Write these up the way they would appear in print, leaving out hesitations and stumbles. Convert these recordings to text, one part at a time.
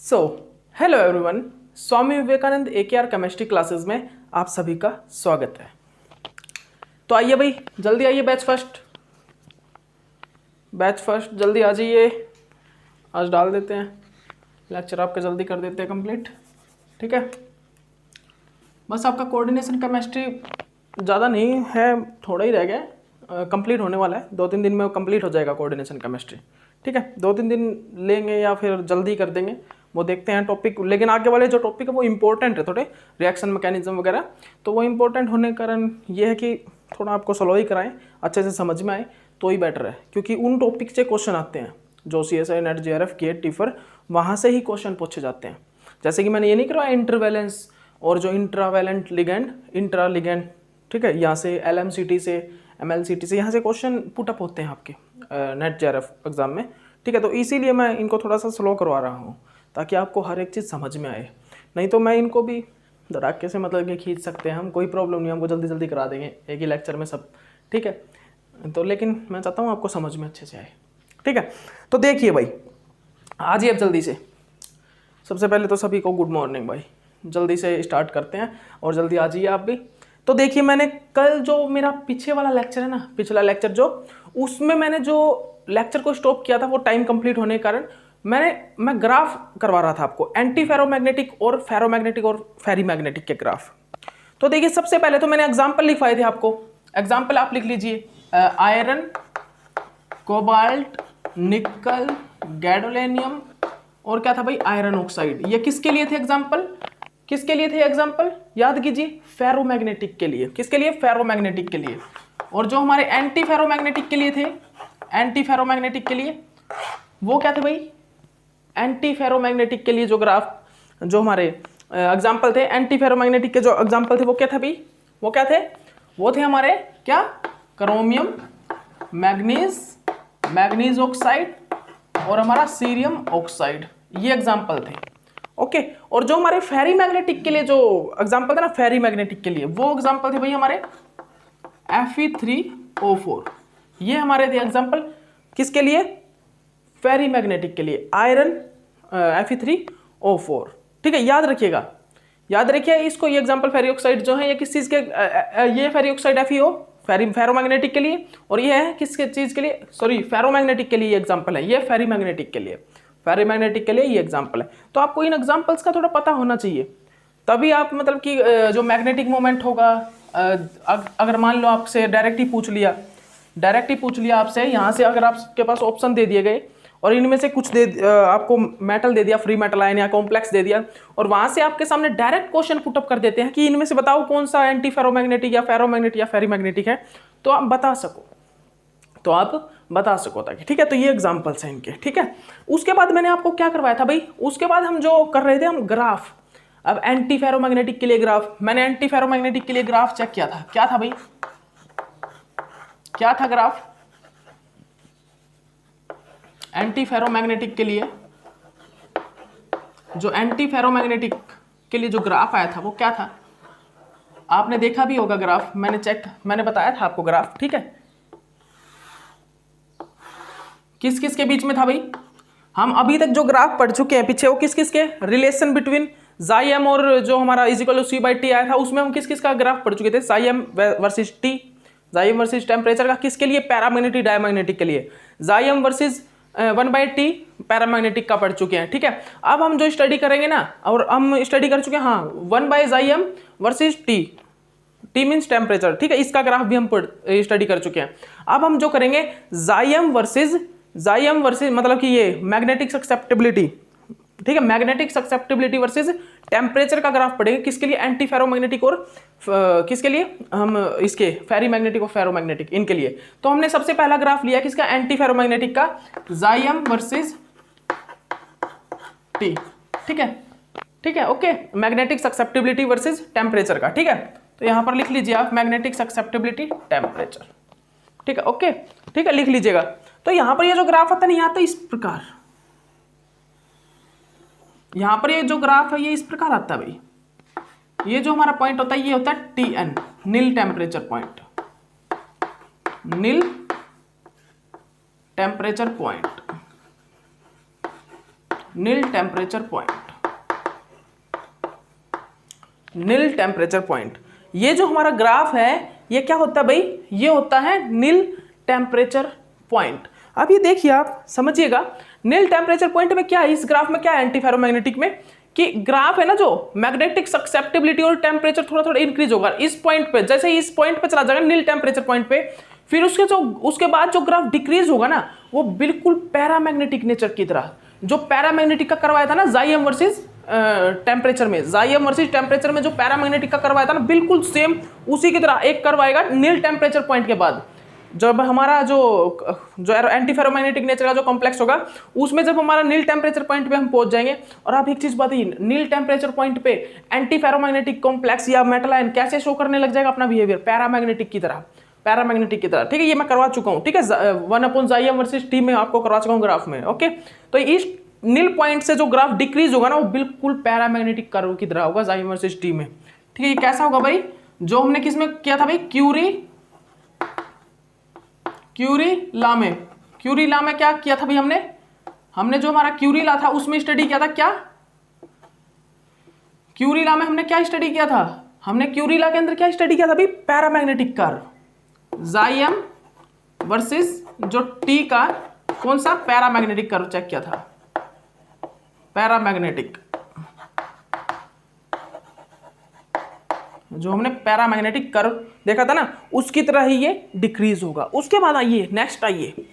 So hello everyone, Swami Vivekananda AKR chemistry classes में आप सभी का स्वागत है। तो आइए भाई, जल्दी आइए, बैच फर्स्ट जल्दी आ जाइए। आज डाल देते हैं लेक्चर, आपका जल्दी कर देते हैं कंप्लीट। ठीक है, बस आपका कोऑर्डिनेशन केमिस्ट्री ज़्यादा नहीं है, थोड़ा ही रह गया, कंप्लीट होने वाला है। 2-3 दिन में कंप्लीट हो जाएगा कोऑर्डिनेशन केमिस्ट्री। ठीक है, 2-3 दिन लेंगे या फिर जल्दी कर देंगे, वो देखते हैं टॉपिक। लेकिन आगे वाले जो टॉपिक है वो इंपॉर्टेंट है, थोड़े रिएक्शन मैकेनिज्म वगैरह, तो वो इंपॉर्टेंट होने के कारण ये है कि थोड़ा आपको स्लो ही कराएं, अच्छे से समझ में आए तो ही बेटर है। क्योंकि उन टॉपिक से क्वेश्चन आते हैं जो CSI, NET, JRF, GATE, TIFR, वहाँ से ही क्वेश्चन पूछे जाते हैं। जैसे कि मैंने ये नहीं करवाया इंटरवैलेंस और जो इंट्रावैलेंट लिगेंड, इंट्रा लिगेंड, ठीक है, यहाँ से LMCT से, MLCT से, यहाँ से क्वेश्चन पुटअप होते हैं आपके नेट JRF एग्जाम में। ठीक है, तो इसीलिए मैं इनको थोड़ा सा स्लो करवा रहा हूँ ताकि आपको हर एक चीज़ समझ में आए। नहीं तो मैं इनको भी धड़ाके से मतलब कि खींच सकते हैं हम, कोई प्रॉब्लम नहीं, हमको जल्दी जल्दी करा देंगे एक ही लेक्चर में सब। ठीक है, तो लेकिन मैं चाहता हूँ आपको समझ में अच्छे से आए। ठीक है, तो देखिए भाई, आ जाइए अब जल्दी से। सबसे पहले तो सभी को गुड मॉर्निंग भाई, जल्दी से स्टार्ट करते हैं और जल्दी आ जाइए आप भी। तो देखिए, मैंने कल जो मेरा पीछे वाला लेक्चर है ना, पिछला लेक्चर जो, उसमें मैंने जो लेक्चर को स्टॉप किया था वो टाइम कंप्लीट होने के कारण मैं ग्राफ करवा रहा था आपको, एंटी फेरोमैग्नेटिक और फेरोमैग्नेटिक और फेरीमैग्नेटिक के ग्राफ। तो देखिए, सबसे पहले तो मैंने एग्जाम्पल लिखवाए थे आपको। एग्जाम्पल आप लिख लीजिए, आयरन, कोबाल्ट, निकल, गैडोलेनियम और क्या था भाई, आयरन ऑक्साइड। ये किसके लिए थे एग्जाम्पल? किसके लिए थे एग्जाम्पल? याद कीजिए, फेरोमैग्नेटिक के लिए। किसके लिए? फेरोमैग्नेटिक के लिए। और जो हमारे एंटी फेरोमैग्नेटिक के लिए थे, एंटी फेरोमैग्नेटिक के लिए वो क्या थे भाई? एंटी फेरोमैग्नेटिक के लिए जो ग्राफ, जो हमारे एग्जाम्पल थे, एंटी फेरोमैग्नेटिक के जो एग्जाम्पल थे वो क्या था भाई? वो क्या थे? वो थे हमारे क्या? क्रोमियम, मैग्नीज ऑक्साइड और हमारा सीरियम ऑक्साइड, ये एग्जाम्पल थे। ओके, और जो हमारे फेरीमैग्नेटिक के लिए जो एग्जाम्पल था ना, फेरीमैग्नेटिक के लिए वो एग्जाम्पल थे भाई हमारे Fe3O4। ये हमारे थे एग्जाम्पल किसके लिए? फेरीमैग्नेटिक के लिए, आयरन Fe3O4। ठीक है, याद रखिएगा, याद रखिए इसको। ये एग्जाम्पल फेरी ऑक्साइड जो है, ये किस चीज के? ये फेरी ऑक्साइड FeO फेरोमैग्नेटिक के लिए, और ये है किसके चीज के लिए? सॉरी, फेरोमैग्नेटिक के लिए ये एग्जाम्पल है, ये फेरीमैग्नेटिक के लिए, फेरीमैग्नेटिक के लिए ये एग्जाम्पल है। तो आपको इन एग्जाम्पल्स का थोड़ा पता होना चाहिए, तभी आप मतलब कि जो मैग्नेटिक मोमेंट होगा, अगर मान लो आपसे डायरेक्ट ही पूछ लिया आपसे, यहाँ से अगर आपके पास ऑप्शन दे दिए गए और इनमें से कुछ आपको मेटल दे दिया, फ्री मेटल आयन या कॉम्प्लेक्स दे दिया, और वहां से आपके सामने डायरेक्ट क्वेश्चन पुटअप कर देते हैं कि इनमें से बताओ कौन सा एंटी फेरोमैग्नेटिक या फेरोमैग्नेटिक या फेरीमैग्नेटिक है, तो आप बता सको ताकि। ठीक है, तो ये एग्जांपल्स हैं इनके। ठीक है, उसके बाद मैंने आपको क्या करवाया था भाई? उसके बाद हम जो कर रहे थे, हम ग्राफ, अब एंटी फेरोमैग्नेटिक के लिए ग्राफ, मैंने एंटी फेरोमैग्नेटिक के लिए ग्राफ चेक किया था। क्या था भाई? क्या था ग्राफ एंटी फेरोमैग्नेटिक के लिए? जो एंटी फेरोमैग्नेटिक के लिए जो ग्राफ आया था वो क्या था? आपने देखा भी होगा ग्राफ, मैंने बताया था आपको ग्राफ। ठीक है, किस किस के बीच में था भाई? हम अभी तक जो ग्राफ पढ़ चुके हैं पीछे, वो किस किस के? रिलेशन बिटवीन जाइम और जो हमारा =C/T आया था, उसमें हम किस किस का ग्राफ पढ़ चुके थे? जाइम वर्सेस टी, जाइम वर्सेस टेम्परेचर का। किसके लिए? पैरामैग्नेटिक, डायमैग्नेटिक के लिए। जाइम वर्सेस 1/T पैरामैग्नेटिक का पढ़ चुके हैं। ठीक है, अब हम जो स्टडी करेंगे ना, और हम स्टडी कर चुके हैं, हाँ, 1/Zaim versus T, T means temperature. ठीक है, इसका ग्राफ भी हम स्टडी कर चुके हैं। अब हम जो करेंगे, जाइम वर्सेस मतलब कि ये मैग्नेटिक ससेप्टिबिलिटी। ठीक है, मैग्नेटिक ससेप्टिबिलिटी वर्सेस टेम्परेचर का ग्राफ पढ़ेंगे। किसके लिए? एंटी फेरोमैग्नेटिक और किसके लिए? हम इसके फेरीमैग्नेटिक और फेरोमैग्नेटिक, इनके लिए। तो हमने सबसे पहला ग्राफ लिया किसका? एंटी फेरोमैग्नेटिक का, जाइम वर्सेस टी। ठीक है, okay, magnetic susceptibility versus temperature का। ठीक है, तो यहां पर लिख लीजिए आप, मैग्नेटिक ससेप्टिबिलिटी, टेम्परेचर। ठीक है, ओके, ठीक है, लिख लीजिएगा। तो यहां पर ये जो ग्राफ आता है, नहीं आता इस प्रकार, यहां पर ये जो ग्राफ है ये इस प्रकार आता है भाई। ये जो हमारा पॉइंट होता है ये होता है TN, नील टेम्परेचर पॉइंट, नील टेम्परेचर पॉइंट। नील टेम्परेचर पॉइंट, नील टेम्परेचर पॉइंट। ये जो हमारा ग्राफ है ये क्या होता है भाई, ये होता है नील टेम्परेचर पॉइंट। अब ये देखिए आप समझिएगा, नील टेम्परेचर पॉइंट में क्या है, इस ग्राफ में क्या है एंटी फेरोमैग्नेटिक में, कि ग्राफ है ना जो मैग्नेटिक ससेप्टिबिलिटी और टेम्परेचर थोड़ा थोड़ा इंक्रीज होगा इस पॉइंट पे, जैसे इस पॉइंट पे चला जाएगा नील टेम्परेचर पॉइंट पे, फिर उसके बाद जो ग्राफ डिक्रीज होगा ना वो बिल्कुल पैरामैग्नेटिक नेचर की तरह, जो पैरामैग्नेटिक का करवाया था ना जाइम वर्सेस टेम्परेचर में, जाइम वर्सेस टेम्परेचर में जो पैरामैग्नेटिक का करवाया था ना बिल्कुल सेम उसी की तरह एक करवाएगा नील टेम्परेचर पॉइंट के बाद। जब हमारा जो एंटी फेरोमैग्नेटिक नेचर का जो कॉम्प्लेक्स होगा उसमें जब हमारा नील टेम्परेचर पॉइंट पे हम पहुंच जाएंगे। और आप एक चीज बताइए, नील टेम्परेचर पॉइंट पे एंटी फेरोमैग्नेटिक कॉम्प्लेक्स या मेटल आयन कैसे शो करने लग जाएगा अपना बिहेवियर, पैरामैग्नेटिक की तरह, पैरामैग्नेटिक की तरह। ठीक है, ये मैं करवा चुका हूँ, ठीक है, 1/Zm वर्सेस T में आपको करवा चुका हूँ ग्राफ में। ओके, तो इस नील पॉइंट से जो ग्राफ डिक्रीज होगा ना वो बिल्कुल पैरामैग्नेटिक कर्व की तरह होगा जाइम वर्सेस T में। ठीक है, ये कैसा होगा भाई, जो हमने किस में किया था भाई, क्यूरी ला में क्या किया था भाई, हमने जो हमारा क्यूरी ला था उसमें स्टडी किया था क्या, क्यूरी ला में हमने क्या स्टडी किया था, हमने क्यूरी ला के अंदर क्या स्टडी किया था भाई, पैरामैग्नेटिक कर्व, जाइम वर्सेस जो टी का कौन सा पैरामैग्नेटिक कर्व चेक किया था, पैरामैग्नेटिक, जो हमने पैरामैग्नेटिक कर्व देखा था ना उसकी तरह ही ये डिक्रीज होगा। उसके बाद आइए नेक्स्ट, आइए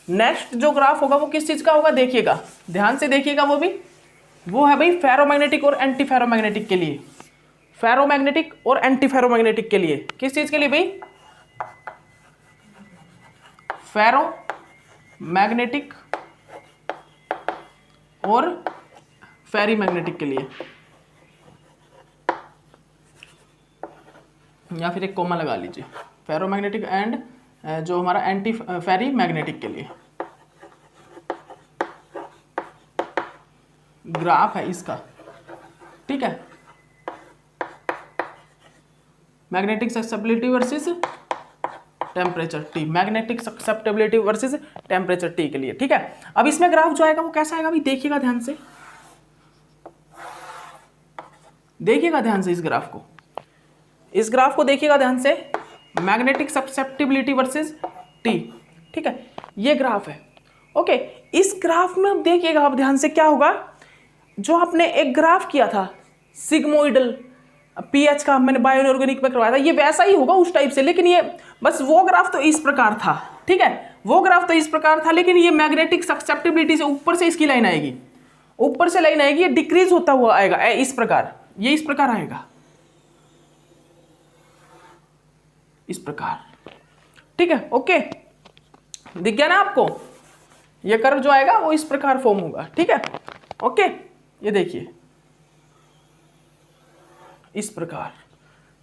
नेक्स्ट जो ग्राफ होगा वो किस चीज का होगा, देखिएगा ध्यान से देखिएगा, वो है भाई फेरोमैग्नेटिक और एंटी फेरोमैग्नेटिक के लिए, फेरोमैग्नेटिक और एंटी फेरोमैग्नेटिक के लिए, किस चीज के लिए भाई, फेरोमैग्नेटिक और फेरीमैग्नेटिक के लिए, या फिर एक कोमा लगा लीजिए, फेरोमैग्नेटिक एंड जो हमारा एंटी फेरी मैग्नेटिक के लिए ग्राफ है इसका। ठीक है, magnetic susceptibility versus temperature T, magnetic susceptibility versus temperature T के लिए। ठीक है, अब इसमें ग्राफ जो आएगा वो कैसा आएगा अभी देखिएगा ध्यान से, देखिएगा ध्यान से इस ग्राफ को देखिएगा ध्यान से, मैग्नेटिक ससेप्टिबिलिटी वर्सेस T। ठीक है, ये ग्राफ है। ओके, इस ग्राफ में अब देखिएगा आप ध्यान से क्या होगा, जो आपने एक ग्राफ किया था सिग्मोइडल पीएच का, मैंने बायो ऑर्गेनिक में करवाया था, ये वैसा ही होगा उस टाइप से, लेकिन ये बस वो ग्राफ तो इस प्रकार था। ठीक है, वो ग्राफ तो इस प्रकार था, लेकिन ये मैग्नेटिक ससेप्टिबिलिटी से ऊपर से इसकी लाइन आएगी, ऊपर से लाइन आएगी, ये डिक्रीज होता हुआ आएगा इस प्रकार, ये इस प्रकार आएगा, इस प्रकार। ठीक है, ओके, दिख गया ना आपको, ये कर्व जो आएगा वो इस प्रकार फॉर्म होगा। ठीक है, ओके, ये देखिए इस प्रकार।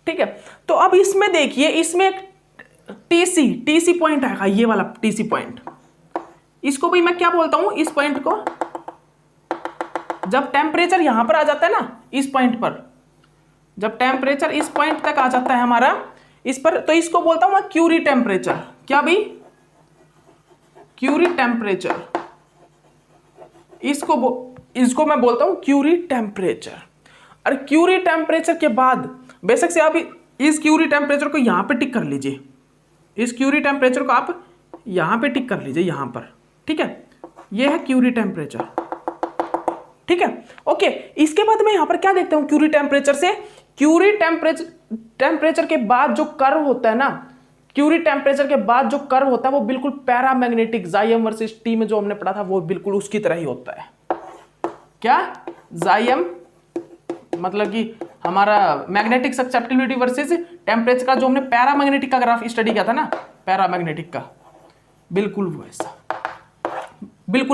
ठीक है, तो अब इसमें देखिए, इसमें एक टीसी पॉइंट आएगा, ये वाला टीसी पॉइंट, इसको भी मैं क्या बोलता हूं, इस पॉइंट को जब टेम्परेचर यहां पर आ जाता है ना, इस पॉइंट पर जब टेम्परेचर इस पॉइंट तक आ जाता है हमारा इस पर, तो इसको बोलता हूं मैं क्यूरी टेम्परेचर। क्या भाई, क्यूरी टेम्परेचर, इसको मैं बोलता हूं क्यूरी टेम्परेचर। और क्यूरी टेम्परेचर के बाद बेशक से आप इस क्यूरी टेम्परेचर को यहां पे टिक कर लीजिए, इस क्यूरी टेम्परेचर को आप यहां पे टिक कर लीजिए, यहां पर। ठीक है, यह है क्यूरी टेम्परेचर। ठीक है, ओके, इसके बाद मैं यहां पर क्या देखता हूं, क्यूरी टेम्परेचर से, क्यूरी टेम्परेचर के बाद जो कर्व होता है ना, क्यूरी टेम्परेचर के बाद जो कर्व होता है वो बिल्कुल पैरामैग्नेटिक जाइम वर्सेस T में जो हमने पढ़ा था वो बिल्कुल उसकी तरह ही होता है। क्या, जाइम मतलब कि हमारा मैग्नेटिक ससेप्टिबिलिटी वर्सेस टेम्परेचर का जो हमने पैरामैग्नेटिक का ग्राफ स्टडी किया था ना, पैरामैग्नेटिक का, बिल्कुल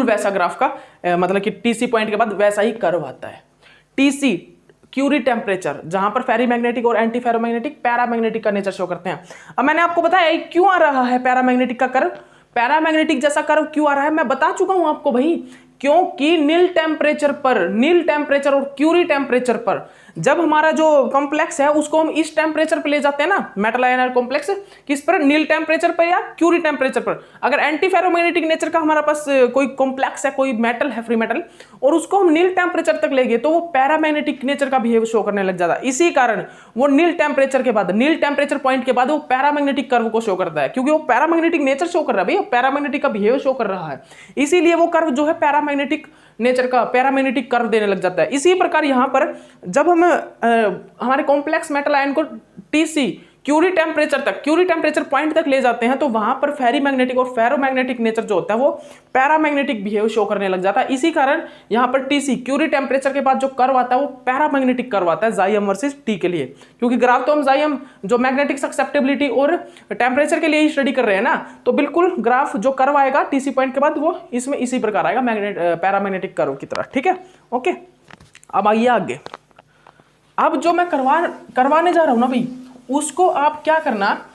वैसा ग्राफ का मतलब कि टीसी पॉइंट के बाद वैसा ही कर्व आता है। टीसी क्यूरी टेम्परेचर, जहां पर फेरीमैग्नेटिक और एंटी फेरोमैग्नेटिक पैरामैग्नेटिक का नेचर शो करते हैं। अब मैंने आपको बताया क्यों आ रहा है पैरामैग्नेटिक का कर्व, पैरामैग्नेटिक जैसा कर्व क्यों आ रहा है मैं बता चुका हूं आपको भाई, क्योंकि नील टेम्परेचर और क्यूरी टेम्परेचर पर जब हमारा जो कॉम्प्लेक्स है उसको हम इस टेम्परेचर पे ले जाते हैं ना, मेटल आयनाइड कॉम्प्लेक्स, किस पर, नील टेम्परेचर पर या क्यूरी टेम्परेचर पर। अगर एंटी फेरोमैग्नेटिक नेचर का हमारे पास कोई कॉम्प्लेक्स है, कोई मेटल है, फ्री मेटल, और उसको हम नील टेम्परेचर तक ले गए तो वो पैरामैग्नेटिक नेचर का बिहेव शो करने लग जाता है। इसी कारण वो नील टेम्परेचर के बाद, नील टेम्परेचर पॉइंट के बाद वो पैरामैग्नेटिक कर्व को शो करता है, क्योंकि वो पैरामैग्नेटिक नेचर शो कर रहा है भाई, पैरामैग्नेटिक का बिहेव शो कर रहा है, इसीलिए वो कर्व जो है पैरामैग्नेटिक नेचर का, पैरामैग्नेटिक कर्व देने लग जाता है। इसी प्रकार यहां पर जब हम हमारे कॉम्प्लेक्स मेटल आयन को टीसी क्यूरी टेम्परेचर तक, क्यूरी टेम्परेचर पॉइंट तक ले जाते हैं तो वहां पर फेरीमैग्नेटिक और फेरोमैग्नेटिक नेचर जो होता है वो पैरामैग्नेटिक बिहेव शो करने लग जाता है। इसी कारण यहां पर टीसी क्यूरी टेम्परेचर के बाद जो कर्व आता है वो पैरामैग्नेटिक कर्व आता है जाइम वर्सेस टी के लिए, क्योंकि ग्राफ तो हम जाइम जो मैग्नेटिक ससेप्टेबिलिटी और टेम्परेचर के लिए ही स्टडी कर रहे हैं ना, तो बिल्कुल ग्राफ जो कर्व आएगा टीसी पॉइंट के बाद वो इसमें इसी प्रकार आएगा, पैरामैग्नेटिक कर्व की तरह। ठीक है, ओके। अब आइए आगे। अब जो मैं करवाने जा रहा हूं ना भाई, उसको आप क्या करना,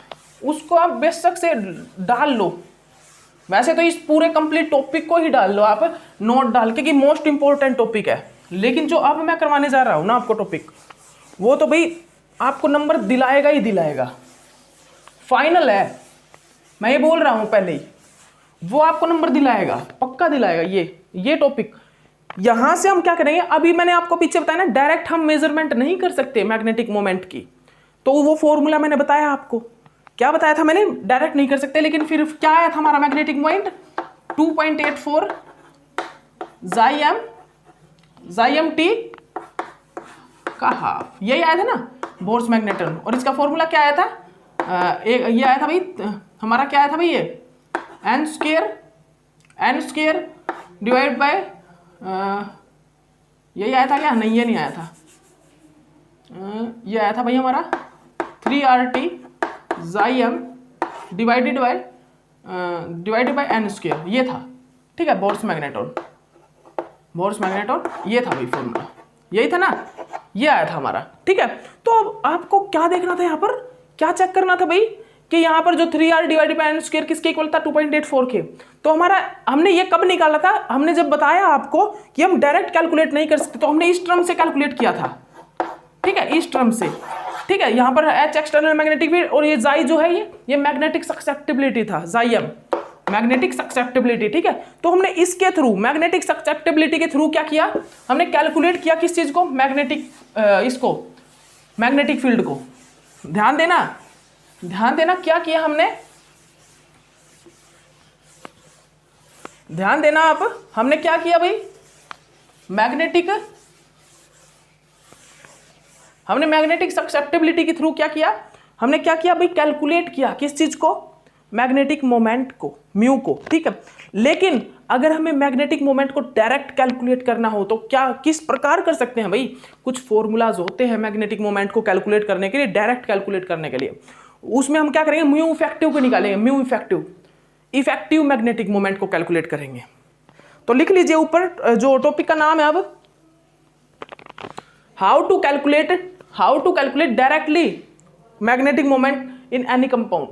उसको आप बेशक से डाल लो, वैसे तो इस पूरे कंप्लीट टॉपिक को ही डाल लो आप नोट डाल के कि मोस्ट इंपॉर्टेंट टॉपिक है, लेकिन जो अब मैं करवाने जा रहा हूं ना आपको टॉपिक, वो तो भाई आपको नंबर दिलाएगा ही दिलाएगा, फाइनल है, मैं ये बोल रहा हूं पहले ही, वो आपको नंबर दिलाएगा, पक्का दिलाएगा। ये टॉपिक यहां से हम क्या करेंगे, अभी मैंने आपको पीछे बताया ना, डायरेक्ट हम मेजरमेंट नहीं कर सकते मैग्नेटिक मोमेंट की, तो वो फॉर्मूला मैंने बताया आपको, क्या बताया था मैंने, डायरेक्ट नहीं कर सकते, लेकिन फिर क्या आया था हमारा मैग्नेटिक मोमेंट 2.84 जाइम टी का हाफ, यही आया था ना बोर्स मैग्नेटन। और इसका फॉर्मूला क्या आया था, ये आया था भाई हमारा, क्या आया था भाई, ये एन स्क्वायर डिवाइड बाय, यही आया था क्या, नहीं ये नहीं आया था, ये आया था भाई हमारा 3RT जाइम डिवाइडेड बाय एन स्क्वायर, ये था। ठीक है, बोर्स मैग्नेटॉन ये था भाई फॉर्मूला, यही था ना, ये आया था हमारा। ठीक है, तो अब आपको क्या देखना था, यहाँ पर क्या चेक करना था भाई, कि यहाँ पर जो 3R divided by N square किसके इक्वल था, 2.84 के। तो हमने ये कब निकाला था, हमने जब बताया आपको कि हम डायरेक्ट कैलकुलेट नहीं कर सकते, तो हमने इस टर्म से कैलकुलेट किया था। ठीक है, इस टर्म से। ठीक है, यहाँ पर H एक्सटर्नल मैग्नेटिक फील्ड और ये जाई जो है ये मैग्नेटिक ससेप्टेबिलिटी था, जाइम मैग्नेटिक ससेप्टेबिलिटी। ठीक है, तो हमने इसके थ्रू, मैग्नेटिक ससेप्टेबिलिटी के थ्रू क्या किया, हमने कैलकुलेट किया किस चीज को, मैग्नेटिक फील्ड को। ध्यान देना क्या किया हमने, ध्यान देना आप, हमने क्या किया भाई, हमने मैग्नेटिक ससेप्टेबिलिटी के थ्रू क्या किया, हमने क्या किया भाई, कैलकुलेट किया किस चीज को, मैग्नेटिक मोमेंट को, म्यू को। ठीक है, लेकिन अगर हमें मैग्नेटिक मोमेंट को डायरेक्ट कैलकुलेट करना हो तो किस प्रकार कर सकते हैं भाई, कुछ फॉर्मूलाज होते हैं मैग्नेटिक मोमेंट को कैलकुलेट करने के लिए, डायरेक्ट कैलकुलेट करने के लिए। उसमें हम क्या करेंगे, म्यू इफेक्टिव को निकालेंगे, म्यू इफेक्टिव मैग्नेटिक मोमेंट को कैलकुलेट करेंगे। तो लिख लीजिए ऊपर जो टॉपिक का नाम है, अब how to calculate directly magnetic moment in any compound.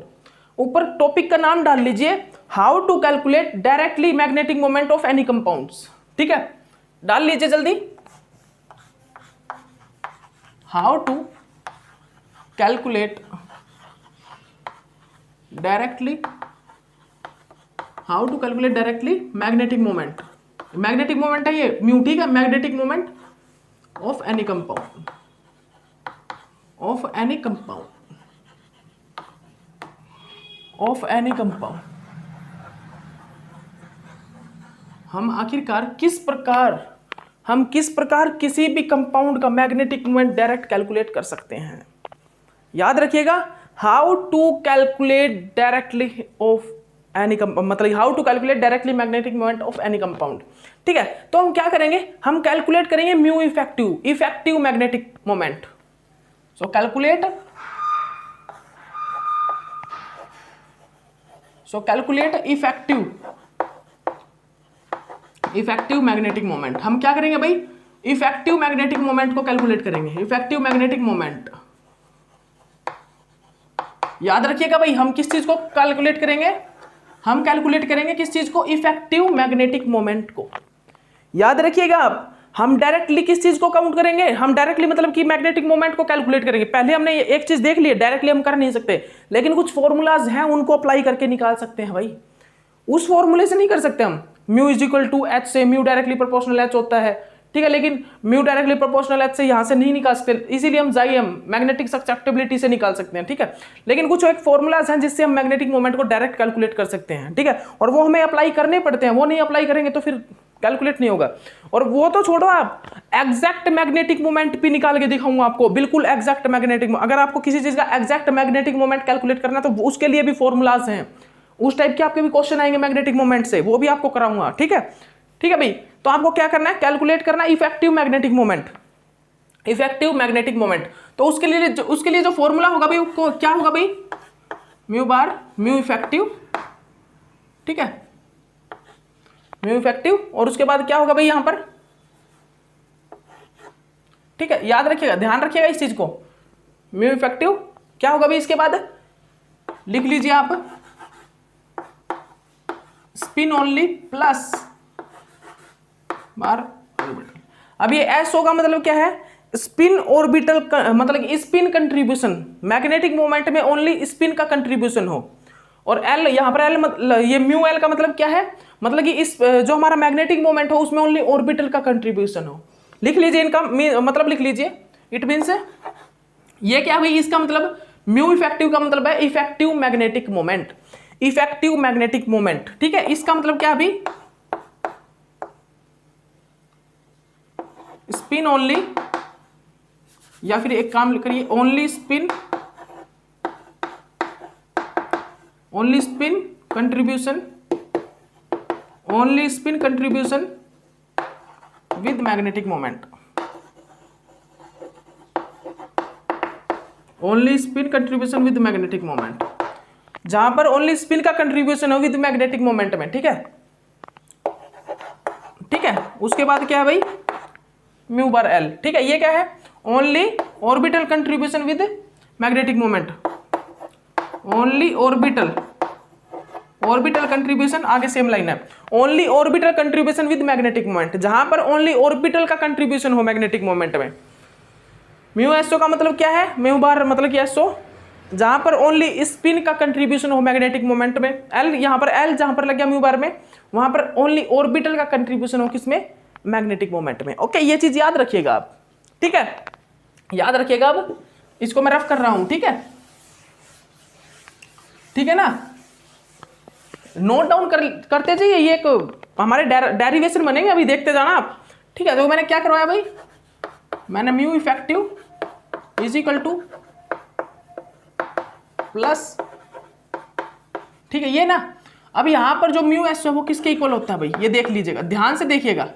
ऊपर टॉपिक का नाम डाल लीजिए, how to calculate directly magnetic moment of any compounds. ठीक है, डाल लीजिए जल्दी, how to calculate directly magnetic moment है ये म्यू। ठीक है, magnetic moment of any compound हम आखिरकार किस प्रकार किसी भी कंपाउंड का मैग्नेटिक मोमेंट डायरेक्ट कैलकुलेट कर सकते हैं। याद रखिएगा, how to calculate directly directly magnetic moment of any compound. ठीक है, तो हम क्या करेंगे, हम कैलकुलेट करेंगे mu effective magnetic moment. So calculate effective magnetic moment. हम क्या करेंगे भाई, इफेक्टिव मैग्नेटिक मोमेंट को कैलकुलेट करेंगे, इफेक्टिव मैग्नेटिक मोमेंट। याद रखिएगा भाई, हम किस चीज को कैलकुलेट करेंगे, हम कैलकुलेट करेंगे किस चीज को, इफेक्टिव मैग्नेटिक मोमेंट को। याद रखिएगा आप, हम डायरेक्टली किस चीज को काउंट करेंगे, हम डायरेक्टली मतलब कि मैग्नेटिक मोमेंट को कैलकुलेट करेंगे। पहले हमने एक चीज देख ली, डायरेक्टली हम कर नहीं सकते, लेकिन कुछ फॉर्मूलाज हैं उनको अप्लाई करके निकाल सकते हैं भाई। उस फॉर्मूले से नहीं कर सकते हम, mu is equal to H से, म्यू डायरेक्टली प्रोपोर्शनल एच होता है, ठीक है, लेकिन म्यू डायरेक्टली प्रोपोर्शनल एच से यहां से नहीं निकाल सकते, इसीलिए हम जाइम मैग्नेटिक ससेप्टिबिलिटी से निकाल सकते हैं, ठीक है। लेकिन कुछ एक फॉर्मूलाज हैं जिससे हम मैग्नेटिक मोमेंट को डायरेक्ट कैलकुलेट कर सकते हैं, ठीक है, और वो हमें अप्लाई करने पड़ते हैं, वो नहीं अप्लाई करेंगे तो फिर कैलकुलेट नहीं होगा। और वो तो छोड़ो, आप एग्जैक्ट मैग्नेटिक मोमेंट भी निकाल के दिखाऊंगा आपको, बिल्कुल एग्जैक्ट मैग्नेटिक। अगर आपको किसी चीज का एग्जैक्ट मैग्नेटिक मोमेंट कैलकुलेट करना है तो उसके लिए भी फॉर्मूलाज हैं, उस टाइप के आपके भी क्वेश्चन आएंगे मैग्नेटिक मोमेंट से, वो भी आपको कराऊंगा, ठीक है। ठीक है भाई, तो आपको क्या करना है, कैलकुलेट करना है effective magnetic moment, effective magnetic moment. तो उसके लिए जो फॉर्मूला होगा भाई, वो क्या होगा भाई, म्यू बार म्यू इफेक्टिव, ठीक है, म्यू इफेक्टिव। और उसके बाद क्या होगा भाई यहां पर, ठीक है, याद रखिएगा, ध्यान रखिएगा इस चीज को, म्यू इफेक्टिव क्या होगा भाई, इसके बाद लिख लीजिए आप, स्पिन ओनली प्लस बार ऑर्बिटल। अब ये एस होगा मतलब क्या है, स्पिन ऑर्बिटल मतलब स्पिन कंट्रीब्यूशन, मैग्नेटिक मोमेंट में ओनली स्पिन का कंट्रीब्यूशन हो। और एल यहाँ पर एल ये म्यू एल का मतलब क्या है, मतलब कि इस जो हमारा मैग्नेटिक मोमेंट हो उसमें ओनली ऑर्बिटल का कंट्रीब्यूशन हो। लिख लीजिए इनका मतलब, लिख लीजिए, इट मीन्स ये क्या भाई, इसका मतलब म्यू इफेक्टिव का मतलब है effective magnetic moment, effective magnetic moment, ठीक है। इसका मतलब क्या अभी, स्पिन ओनली, या फिर एक काम करिए, only spin contribution, only spin contribution with magnetic moment, only spin contribution with magnetic moment, जहां पर ओनली स्पिन का कंट्रीब्यूशन हो विद मैग्नेटिक मोमेंट में, ठीक है, ठीक है। उसके बाद क्या है भाई, म्यू बार एल, ठीक है। ये क्या है, only orbital contribution with magnetic moment, only orbital contribution, आगे सेम लाइन है, only orbital contribution with magnetic moment, जहां पर ओनली ऑर्बिटल का कंट्रीब्यूशन हो मैग्नेटिक मोमेंट में। म्यू एसओ का मतलब क्या है, म्यू बार मतलब क्या, एसओ जहां पर ओनली स्पिन का कंट्रीब्यूशन हो मैग्नेटिक मोमेंट में। एल यहां पर एल जहां पर लग गया म्यू बार में, वहां पर ओनली ऑर्बिटल का कंट्रीब्यूशन हो किसमें, मैग्नेटिक मोमेंट में। ओके, ये चीज याद रखिएगा आप, ठीक है, याद रखिएगा। अब इसको मैं रफ कर रहा हूं, ठीक है, ठीक है ना, नोट डाउन करते जाइए, ये एक हमारे डेरिवेशन बनेंगे, अभी देखते जाना आप, ठीक है। तो मैंने क्या करवाया भाई, मैंने mu effective is equal two plus, ठीक है, ये ना। अब यहां पर जो म्यू एस है वो किसके इक्वल होता है भाई, ये देख लीजिएगा, ध्यान से देखिएगा,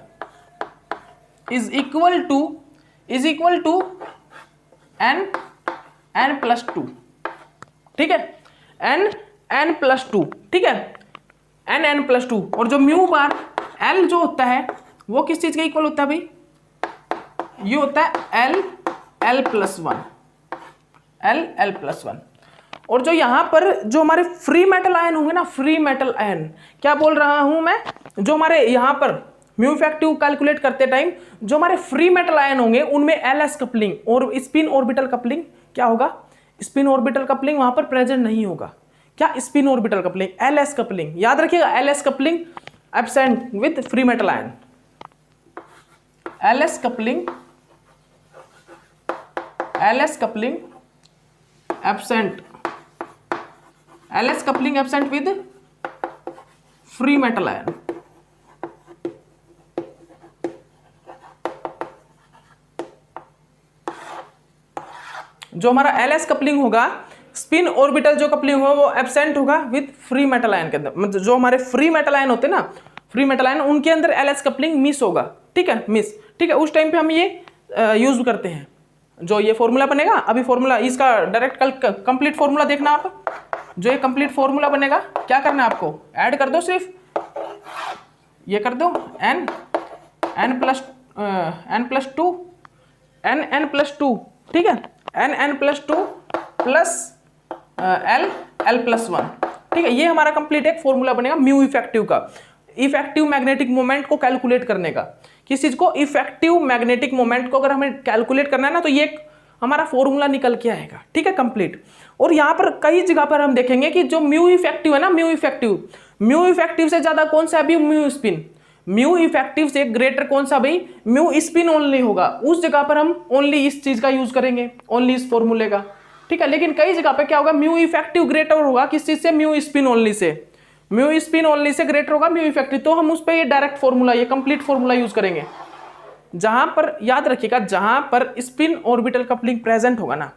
is equal to n plus 2, ठीक है, n प्लस 2, ठीक है, n प्लस 2। और जो म्यू बार l जो होता है वो किस चीज का इक्वल होता है भाई, ये होता है l प्लस 1। और जो यहां पर जो हमारे फ्री मेटल आयन होंगे ना, फ्री मेटल आयन, क्या बोल रहा हूं मैं, जो हमारे यहां पर म्यू इफेक्टिव कैलकुलेट करते टाइम जो हमारे फ्री मेटल आयन होंगे उनमें एलएस कपलिंग और स्पिन ऑर्बिटल कपलिंग क्या होगा, स्पिन ऑर्बिटल कपलिंग वहां पर प्रेजेंट नहीं होगा। क्या, spin orbital coupling, LS coupling, याद रखिएगा, LS coupling absent with free metal ion, LS coupling absent with free metal ion. जो हमारा एलएस कपलिंग होगा, स्पिन ऑर्बिटल जो कपलिंग होगा वो एब्सेंट होगा विद फ्री मेटल आयन के अंदर, मतलब जो हमारे फ्री मेटल आयन होते हैं ना, फ्री मेटल आयन, उनके अंदर एलएस कपलिंग मिस होगा, ठीक है, मिस, ठीक है। उस टाइम पे हम ये यूज करते हैं, जो ये फॉर्मूला बनेगा, अभी फॉर्मूला इसका डायरेक्ट कल कंप्लीट फॉर्मूला देखना आप, जो ये कंप्लीट फॉर्मूला बनेगा क्या करना है आपको, ऐड कर दो, सिर्फ ये कर दो n प्लस 2, ठीक है, n plus 2 plus l plus 1, ठीक है। ये हमारा कंप्लीट एक फॉर्मूला बनेगा म्यू इफेक्टिव का। इफेक्टिव मैग्नेटिक मोमेंट को कैलकुलेट करने का। किस चीज को? इफेक्टिव मैग्नेटिक मोमेंट को अगर हमें कैलकुलेट करना है ना, तो ये एक हमारा फॉर्मूला निकल के आएगा, ठीक है, कंप्लीट। और यहाँ पर कई जगह पर हम देखेंगे कि जो म्यू इफेक्टिव है ना, म्यू इफेक्टिव से ज्यादा कौन सा है? Mu spin. म्यू इफेक्टिव से ग्रेटर कौन सा भाई? म्यू स्पिन ओनली होगा। उस जगह पर हम ओनली इस चीज का यूज करेंगे, ओनली इस फॉर्मूले का, ठीक है। लेकिन कई जगह पे क्या होगा? म्यू इफेक्टिव ग्रेटर होगा किस चीज से? Mu spin only say. Mu spin only say greater होगा म्यू इफेक्टिव, तो हम उस पर ये डायरेक्ट फॉर्मूला, ये कंप्लीट फॉर्मूला यूज करेंगे। जहां पर याद रखिएगा, जहां पर स्पिन ऑर्बिटल कपलिंग प्रेजेंट होगा ना,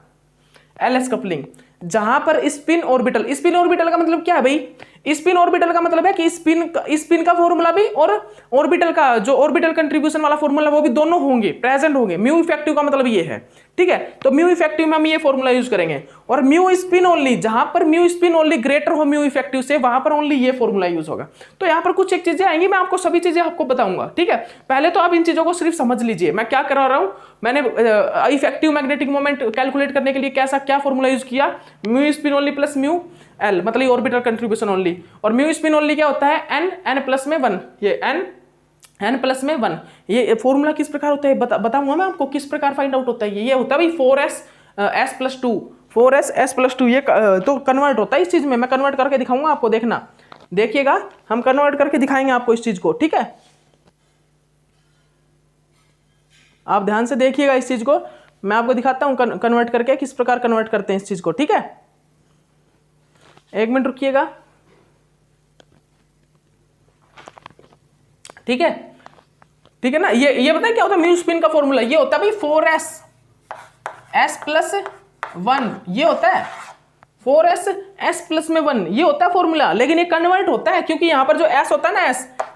एलएस कपलिंग, जहां पर स्पिन ऑर्बिटल का मतलब क्या है भाई? स्पिन ऑर्बिटल का मतलब है कि स्पिन का फॉर्मूला भी और ऑर्बिटल का जो ऑर्बिटल कंट्रीब्यूशन वाला फॉर्मूला वो भी दोनों होंगे, प्रेजेंट होंगे। म्यू इफेक्टिव का मतलब ये है, ठीक है। तो म्यू इफेक्टिव में हम ये फॉर्मूला यूज करेंगे। और म्यू स्पिन ओनली, जहां पर म्यू स्पिन ओनली ग्रेटर हो म्यू इफेक्टिव से, वहां पर ओनली ये फॉर्मूला यूज होगा। तो यहाँ पर कुछ एक चीजें आएंगी, मैं आपको सभी चीजें आपको बताऊंगा, ठीक है। पहले तो आप इन चीजों को सिर्फ समझ लीजिए मैं क्या करा रहा हूं। मैंने इफेक्टिव मैग्नेटिक मोमेंट कैलकुलेट करने के लिए कैसा क्या फॉर्मूला यूज किया? Mu spin only plus mu L, मतलब ऑर्बिटल कंट्रीब्यूशन ओनली। और म्यू स्पिन ओनली क्या होता है? एन प्लस में 1, ये एन प्लस में 1। ये फॉर्मूला किस प्रकार होता है बताऊंगा मैं आपको, किस प्रकार फाइंड आउट होता है। ये होता है भाई 4s s plus 2, 4s s plus 2, ये तो कन्वर्ट होता है इस चीज में। मैं कन्वर्ट करके दिखाऊंगा आपको, देखना, देखिएगा, हम कन्वर्ट करके दिखाएंगे आपको इस चीज को, ठीक है। आप ध्यान से देखिएगा इस चीज को, मैं आपको दिखाता हूं कन्वर्ट करके किस प्रकार कन्वर्ट करते हैं इस चीज को, ठीक है। एक मिनट रुकिएगा, ठीक है, ठीक है ना। ये बताएं क्या होता है म्यू स्पिन का फॉर्मूला? ये होता है भाई 4s s प्लस 1, ये होता है 4s s प्लस में 1, ये होता है फॉर्मूला। लेकिन ये कन्वर्ट होता है क्योंकि यहां पर जो s होता है ना,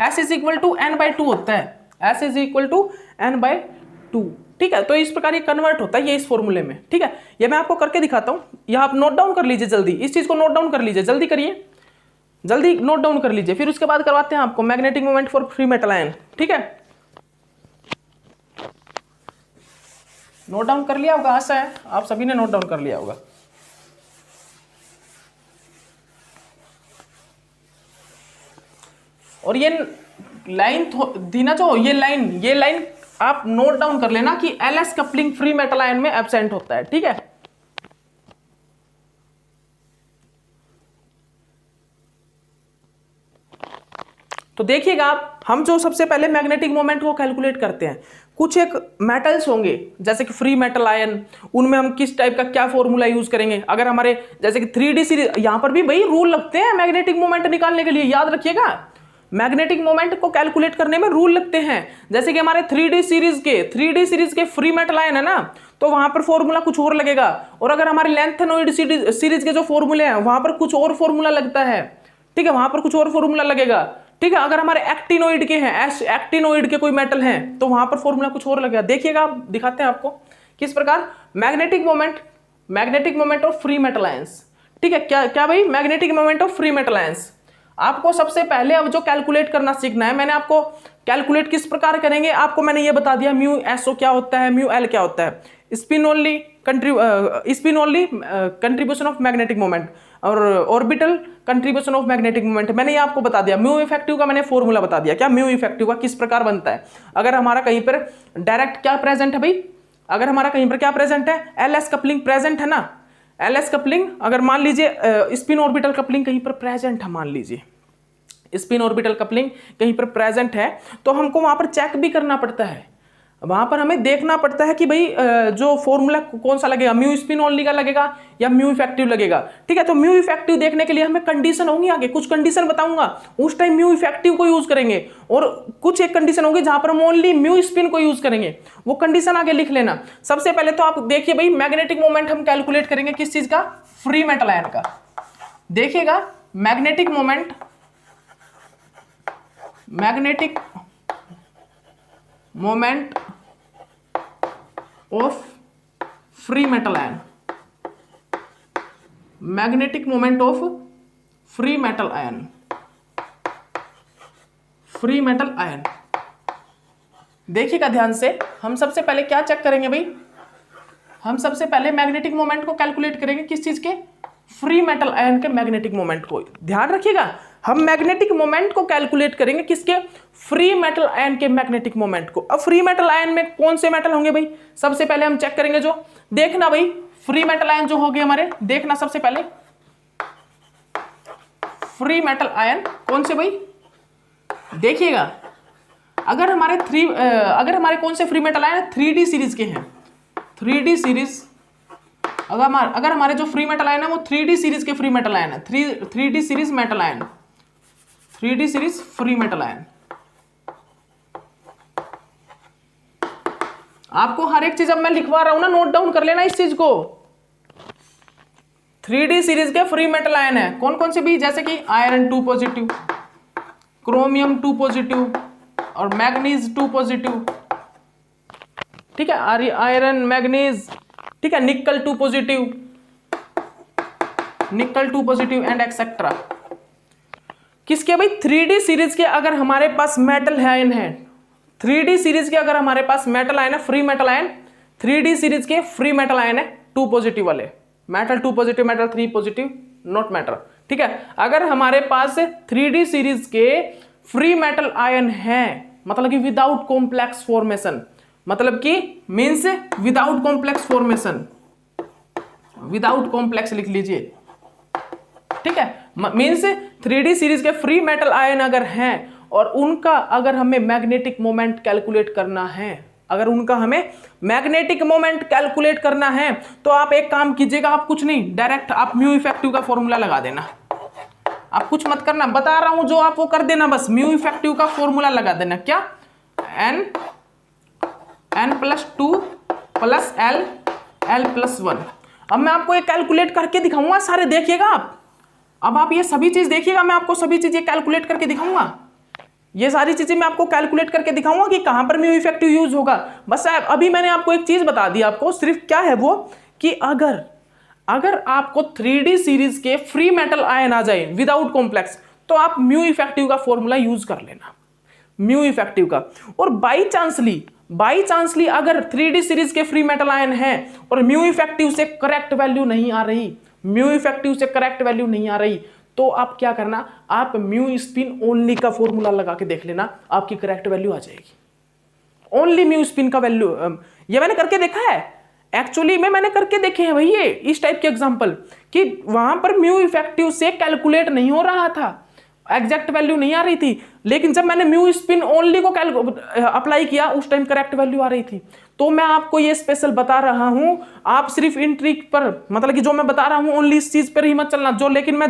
s is equal to n/2 होता है, s is equal to n/2, ठीक है। तो इस प्रकार ये कन्वर्ट होता है ये इस फॉर्मूले में, ठीक है। ये मैं आपको करके दिखाता हूं, यहां आप नोट डाउन कर लीजिए, जल्दी इस चीज को नोट डाउन कर लीजिए, जल्दी करिए, जल्दी नोट डाउन कर लीजिए। फिर उसके बाद करवाते हैं आपको magnetic moment for free metal ion, ठीक है। नोट डाउन कर लिया होगा, आशा है आप सभी ने नोट डाउन कर लिया होगा। और ये लाइन थी ना, जो ये लाइन आप नोट डाउन कर लेना कि LS coupling free metal ion में एब्सेंट होता है, ठीक है। तो देखिएगा आप, हम जो सबसे पहले मैग्नेटिक मोमेंट को कैलकुलेट करते हैं, कुछ एक मेटल्स होंगे जैसे कि फ्री मेटल आयन, उनमें हम किस टाइप का क्या फॉर्मूला यूज करेंगे। अगर हमारे जैसे कि 3D सीरीज, यहां पर भी भाई रूल लगते हैं मैग्नेटिक मोमेंट निकालने के लिए, याद रखिएगा। मैग्नेटिक मोमेंट को कैलकुलेट करने में रूल लगते हैं। जैसे कि हमारे 3D सीरीज के फ्री मेटल आयन है ना, तो वहां पर फॉर्मूला कुछ और लगेगा। और अगर हमारे लेंथेनोइड सीरीज के जो फॉर्मूले हैं वहां पर कुछ और फॉर्मूला लगता है, ठीक है, वहां पर कुछ और फॉर्मूला लगेगा, ठीक है। अगर हमारे एक्टिनोइड के हैं, एक्टिनोइड के कोई मेटल हैं, तो वहां पर फॉर्मूला कुछ और लगेगा। देखिएगा, आप दिखाते हैं आपको किस प्रकार magnetic moment of free metal ions, ठीक है। क्या भाई? Magnetic moment of free metal ions. आपको सबसे पहले अब जो कैलकुलेट करना सीखना है, मैंने आपको कैलकुलेट किस प्रकार करेंगे आपको मैंने ये बता दिया। म्यू एसओ क्या होता है, म्यू एल क्या होता है, spin only contribution of magnetic moment और orbital contribution of magnetic moment, मैंने ये आपको बता दिया। म्यू इफेक्टिव का मैंने फॉर्मूला बता दिया, क्या म्यू इफेक्टिव का किस प्रकार बनता है। अगर हमारा कहीं पर डायरेक्ट क्या प्रेजेंट है भाई, अगर हमारा कहीं पर क्या प्रेजेंट है, एलएस कपलिंग प्रेजेंट है ना, एलएस कपलिंग, अगर मान लीजिए स्पिन ऑर्बिटल कपलिंग कहीं पर प्रेजेंट है, मान लीजिए स्पिन ऑर्बिटल कपलिंग कहीं पर प्रेजेंट है, तो हमको वहां पर चेक भी करना पड़ता है। वहां पर हमें देखना पड़ता है कि भाई जो फॉर्मूला कौन सा लगेगा, म्यू स्पिन ओनली का लगेगा या म्यू इफेक्टिव लगेगा, ठीक है। तो म्यू इफेक्टिव देखने के लिए हमें कंडीशन होंगी, आगे कुछ कंडीशन बताऊंगा, उस टाइम म्यू इफेक्टिव को यूज करेंगे। और कुछ एक कंडीशन होगी जहां पर हम ओनली म्यू स्पिन को यूज करेंगे, वो कंडीशन आगे लिख लेना। सबसे पहले तो आप देखिए भाई, मैग्नेटिक मोमेंट हम कैलकुलेट करेंगे किस चीज का, फ्री मेटल आयन का। देखिएगा, magnetic moment of free metal ion, magnetic moment of free metal ion, देखिएगा ध्यान से। हम सबसे पहले क्या चेक करेंगे भाई, हम सबसे पहले मैग्नेटिक मोमेंट को कैलकुलेट करेंगे किस चीज के, फ्री मेटल आयन के मैग्नेटिक मोमेंट को। ध्यान रखिएगा, हम मैग्नेटिक मोमेंट को कैलकुलेट करेंगे, किसके? फ्री मेटल आयन के मैग्नेटिक मोमेंट को। अब फ्री मेटल आयन में कौन से मेटल होंगे भाई? सबसे पहले हम चेक करेंगे, जो देखना भाई फ्री मेटल आयन जो होंगे हमारे, देखना सबसे पहले फ्री मेटल आयन कौन से भाई, देखिएगा। अगर हमारे कौन से free metal ion 3D series के हैं, 3D सीरीज, अगर हमारे जो फ्री मेटल आयन है वो 3D सीरीज के फ्री मेटल आयन है, 3D series metal ion, 3D series free metal ion. आपको हर एक चीज अब मैं लिखवा रहा हूं ना, नोट डाउन कर लेना इस चीज को। 3D सीरीज के फ्री मेटल आयन है कौन कौन से भी, जैसे कि आयरन 2 पॉजिटिव, क्रोमियम 2 पॉजिटिव और मैग्नीज 2 पॉजिटिव, ठीक है, आयरन मैग्नीज, ठीक है, निकल 2 पॉजिटिव, निकल 2 पॉजिटिव एंड एक्सेट्रा। किसके भाई? 3D सीरीज के अगर हमारे पास मेटल आयन है, 3D सीरीज के अगर हमारे पास मेटल आयन है, free metal ion, 3D series के फ्री मेटल आयन है 2 पॉजिटिव वाले, metal 2 positive, metal 3 positive, not matter, ठीक है। अगर हमारे पास 3D सीरीज के फ्री मेटल आयन है, मतलब कि विदाउट कॉम्प्लेक्स फॉर्मेशन, मतलब कि means without complex formation, without complex लिख लीजिए, ठीक है, मीन्स 3D सीरीज के फ्री मेटल आयन अगर हैं और उनका अगर हमें मैग्नेटिक मोमेंट कैलकुलेट करना है, अगर उनका हमें मैग्नेटिक मोमेंट कैलकुलेट करना है, तो आप एक काम कीजिएगा, आप कुछ नहीं, डायरेक्ट आप म्यू इफेक्टिव का फॉर्मूला लगा देना। आप कुछ मत करना, बता रहा हूं जो आप वो कर देना, बस म्यू इफेक्टिव का फॉर्मूला लगा देना। क्या? n+2 plus l+1। अब मैं आपको एक कैलकुलेट करके दिखाऊंगा सारे, देखिएगा आप। अब आप ये सभी चीज देखिएगा, मैं आपको सभी चीजें कैलकुलेट करके दिखाऊंगा, ये सारी चीजें मैं आपको कैलकुलेट करके दिखाऊंगा कि कहां पर म्यू इफेक्टिव यूज होगा। बस अभी मैंने आपको एक चीज बता दी, आपको सिर्फ क्या है वो, कि अगर आपको 3D सीरीज के फ्री मेटल आयन आ जाए विदाउट कॉम्प्लेक्स, तो आप म्यू इफेक्टिव का फॉर्मूला यूज कर लेना, म्यू इफेक्टिव का। और बाई चांसली अगर 3D सीरीज के फ्री मेटल आयन है और म्यू इफेक्टिव से करेक्ट वैल्यू नहीं आ रही, म्यू इफेक्टिव से करेक्ट वैल्यू नहीं आ रही, तो आप क्या करना, आप म्यू स्पिन ओनली का फॉर्मूला लगा के देख लेना, आपकी करेक्ट वैल्यू आ जाएगी। ओनली म्यू स्पिन का वैल्यू, ये मैंने करके देखा है, एक्चुअली में मैंने करके देखे हैं भाई ये इस टाइप के एग्जांपल, कि वहां पर म्यू इफेक्टिव से कैलकुलेट नहीं हो रहा था, एग्जैक्ट वैल्यू नहीं आ रही थी, लेकिन जब मैंने म्यू स्पिन ओनली को अप्लाई किया उस टाइम करेक्ट वैल्यू आ रही थी। तो मैं आपको ये स्पेशल बता रहा हूं, आप सिर्फ इन ट्रिक पर, मतलब कि जो मैं बता रहा हूं ओनली इस चीज पर ही मत चलना, जो लेकिन मैं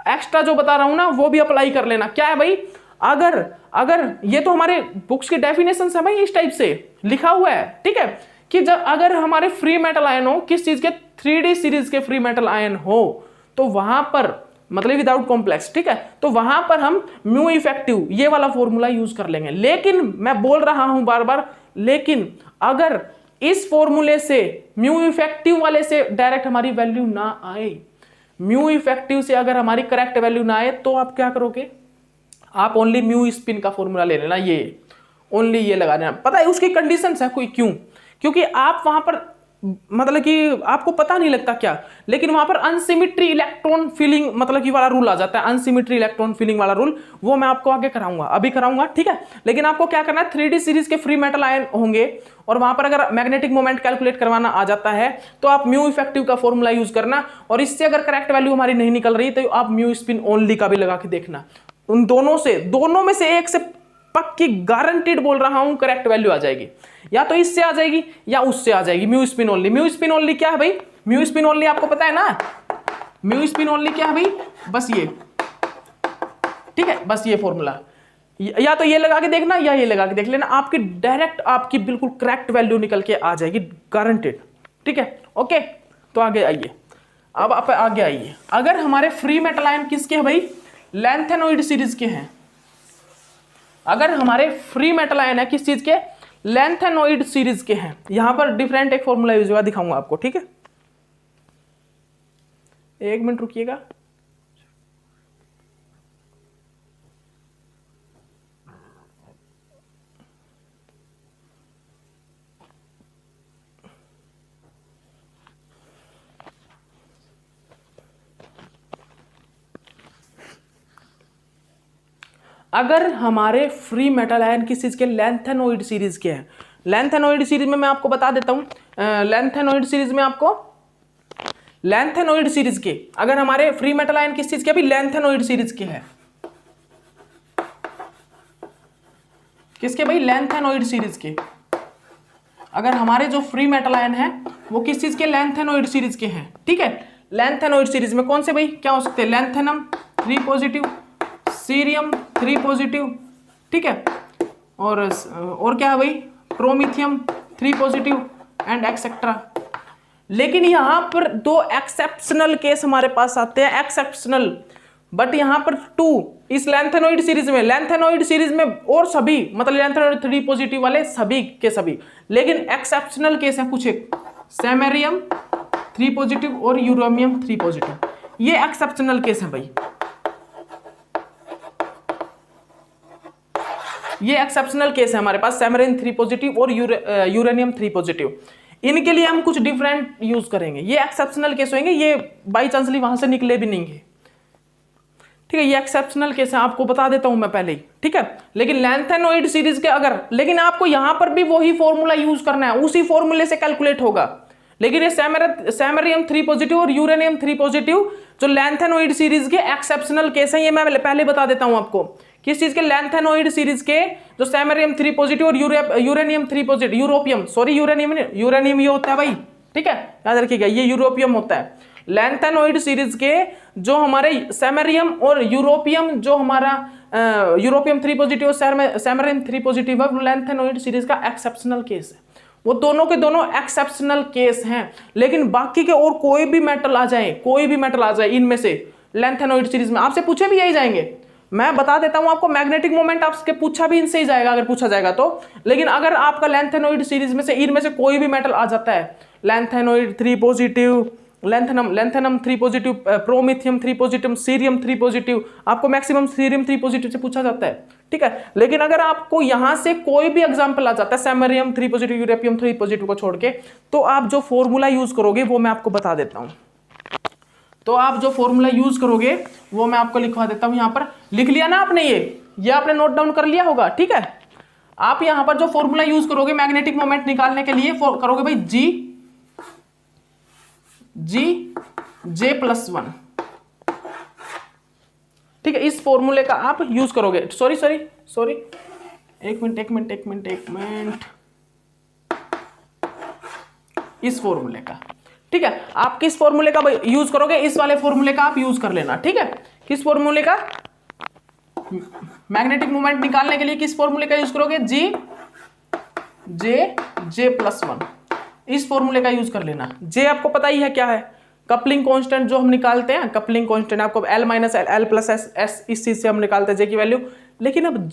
एक्स्ट्रा जो बता रहा हूं ना वो भी अप्लाई कर लेना। क्या है भाई, अगर ये तो हमारे बुक्स की डेफिनेशन है भाई, इस टाइप से लिखा हुआ है, ठीक है, कि जब अगर हमारे फ्री मेटल आयन हो, किस चीज के, 3D सीरीज के फ्री मेटल आयन हो, तो वहां पर मतलब विदाउट कॉम्प्लेक्स, ठीक है, तो वहां पर हम म्यू इफेक्टिव ये वाला फॉर्मूला यूज कर लेंगे। लेकिन मैं बोल रहा हूं बार बार, लेकिन अगर इस फॉर्मूले से म्यू इफेक्टिव वाले से डायरेक्ट हमारी वैल्यू ना आए, म्यू इफेक्टिव से अगर हमारी करेक्ट वैल्यू ना आए, तो आप क्या करोगे, आप ओनली म्यू स्पिन का फॉर्मूला ले लेना, ये ओनली ये लगा देना। पता है उसकी कंडीशंस है कोई, क्यों? क्योंकि आप वहां पर मतलब कि आपको पता नहीं लगता क्या, लेकिन वहां पर अनसिमिट्री इलेक्ट्रॉन फीलिंग मतलब कि वाला रूल आ जाता है, अनसिमिट्री इलेक्ट्रॉन फीलिंग वाला रूल, वो मैं आपको आगे कराऊंगा, अभी कराऊंगा, ठीक है। लेकिन आपको क्या करना है, 3D सीरीज के फ्री मेटल आयन होंगे और वहां पर अगर मैग्नेटिक मोमेंट कैलकुलेट करवाना आ जाता है, तो आप म्यू इफेक्टिव का फॉर्मूला यूज करना, और इससे अगर करेक्ट वैल्यू हमारी नहीं निकल रही तो आप म्यू स्पिन ओनली का भी लगा के देखना। उन दोनों में से एक से पक्की गारंटीड बोल रहा हूं करेक्ट वैल्यू आ जाएगी, या तो इससे आ जाएगी या उससे आ जाएगी। Mu spin only, mu spin only क्या है भाई, म्यू स्पिन ओनली आपको पता है ना, म्यू स्पिन ओनली क्या है भाई, बस ये, ठीक है, बस ये फॉर्मूला, या तो ये लगा के देखना या ये लगा के देख लेना, आपकी डायरेक्ट आपकी बिल्कुल करेक्ट वैल्यू निकल के आ जाएगी, गारंटेड, ठीक है। ओके, तो आगे आइए, अब आप आगे आइए, अगर हमारे फ्री मेटल आयन किसके हैं भाई, लैंथेनोइड सीरीज के हैं, अगर हमारे फ्री मेटल आयन है किस चीज के, लैंथेनोइड सीरीज के हैं, यहां पर डिफरेंट एक फॉर्मूला यूज हुआ, दिखाऊंगा आपको, ठीक है, एक मिनट रुकिएगा। अगर हमारे फ्री मेटल आयन किस चीज़ के, लैंथेनोइड सीरीज के हैं। लैंथेनोइड सीरीज में मैं आपको बता देता हूँ, लैंथेनोइड सीरीज में आपको, लैंथेनोइड सीरीज के अगर हमारे फ्री मेटल आयन किस चीज के, अभी लैंथेनोइड सीरीज के हैं, किसके भाई, लैंथेनोइड सीरीज के। अगर हमारे जो फ्री मेटल आयन है वो किस चीज के, लैंथेनोइड सीरीज के हैं, ठीक है। लैंथेनोइड सीरीज में कौन से भाई क्या हो सकते हैं, लैंथेनम 3 पॉजिटिव, सीरियम 3 पॉजिटिव, ठीक है, और क्या है भाई, प्रोमिथियम 3 पॉजिटिव एंड एक्सेट्रा। लेकिन यहां पर 2 एक्सेप्शनल केस हमारे पास आते हैं, एक्सेप्शनल, बट यहां पर 2 इस लैंथेनोइड सीरीज में, लैंथेनोइड सीरीज में और सभी मतलब लैंथेनोइड 3 पॉजिटिव वाले सभी के सभी, लेकिन एक्सेप्शनल केस है कुछ एक, सैमेरियम 3 पॉजिटिव और यूरेनियम 3 पॉजिटिव, ये एक्सेप्शनल केस है भाई, ये एक्सेप्शनल केस है हमारे पास, सैमेरियम 3 पॉजिटिव और यूरेनियम 3 पॉजिटिव। इनके लिए हम कुछ डिफरेंट यूज करेंगे, ये एक्सेप्शनल केस होंगे, ये बाई चांसली वहां से निकले भी नहीं है, ठीक है, ये एक्सेप्शनल केस है, आपको बता देता हूं मैं पहले ही, ठीक है। लेकिन लैंथेनोइड सीरीज के अगर, लेकिन आपको यहां पर भी वही फॉर्मूला यूज करना है, उसी फॉर्मूले से कैलकुलेट होगा। लेकिन ये सैमेरियम 3 पॉजिटिव और यूरेनियम 3 पॉजिटिव जो लैंथेनोइड सीरीज के एक्सेप्शनल केस है, ये मैं पहले बता देता हूं आपको, किस चीज के, लैंथेनोइड सीरीज के जो सैमेरियम 3 पॉजिटिव और यूरेनियम 3 पॉजिटिव, यूरेनियम ये होता है भाई, ठीक है, याद रखिएगा ये यूरोपियम होता है। लैंथेनोइड सीरीज के जो हमारे सैमेरियम और यूरोपियम, जो हमारा यूरोपियम 3 पॉजिटिव और सैमेरियम 3 पॉजिटिव है, वो लैंथेनोइड सीरीज का एक्सेप्शनल केस है, वो दोनों के दोनों एक्सेप्शनल केस हैं। लेकिन बाकी के और कोई भी मेटल आ जाए, कोई भी मेटल आ जाए इनमें से लैंथेनोइड सीरीज में, आपसे पूछे भी यही जाएंगे, मैं बता देता हूं आपको, मैग्नेटिक मोमेंट आपसे पूछा भी इनसे ही जाएगा अगर पूछा जाएगा तो। लेकिन अगर आपका लैंथेनोइड सीरीज में से इनमें से कोई भी मेटल आ जाता है, lanthanoid 3 positive, lanthanum 3 positive, promethium 3 positive, cerium 3 positive, आपको मैक्सिमम सीरियम 3 पॉजिटिव से पूछा जाता है, ठीक है। लेकिन अगर आपको यहां से कोई भी एग्जांपल आ जाता है, सैमेरियम 3 पॉजिटिव, यूरोपियम 3 पॉजिटिव को छोड़ के, तो आप जो फॉर्मूला यूज करोगे वो मैं आपको बता देता हूं। तो आप जो फॉर्मूला यूज करोगे वो मैं आपको लिखवा देता हूं, यहां पर लिख लिया ना आपने, ये आपने नोट डाउन कर लिया होगा, ठीक है। आप यहां पर जो फॉर्मूला यूज करोगे मैग्नेटिक मोमेंट निकालने के लिए, करोगे भाई J+1, ठीक है, इस फॉर्मूले का आप यूज करोगे। सॉरी, एक मिनट, इस फॉर्मूले का, ठीक है, आप किस फॉर्मूले का यूज करोगे, इस वाले फॉर्मूले का आप यूज कर लेना, ठीक है। किस फॉर्मूले का, मैग्नेटिक मोमेंट निकालने के लिए किस फॉर्मूले का यूज करोगे, J+1, इस फॉर्मूले का यूज कर लेना। J आपको पता ही है क्या है, कपलिंग कांस्टेंट जो हम निकालते हैं, कपलिंग कांस्टेंट आपको L - L+S इस चीज से हम निकालते हैं J की वैल्यू। लेकिन अब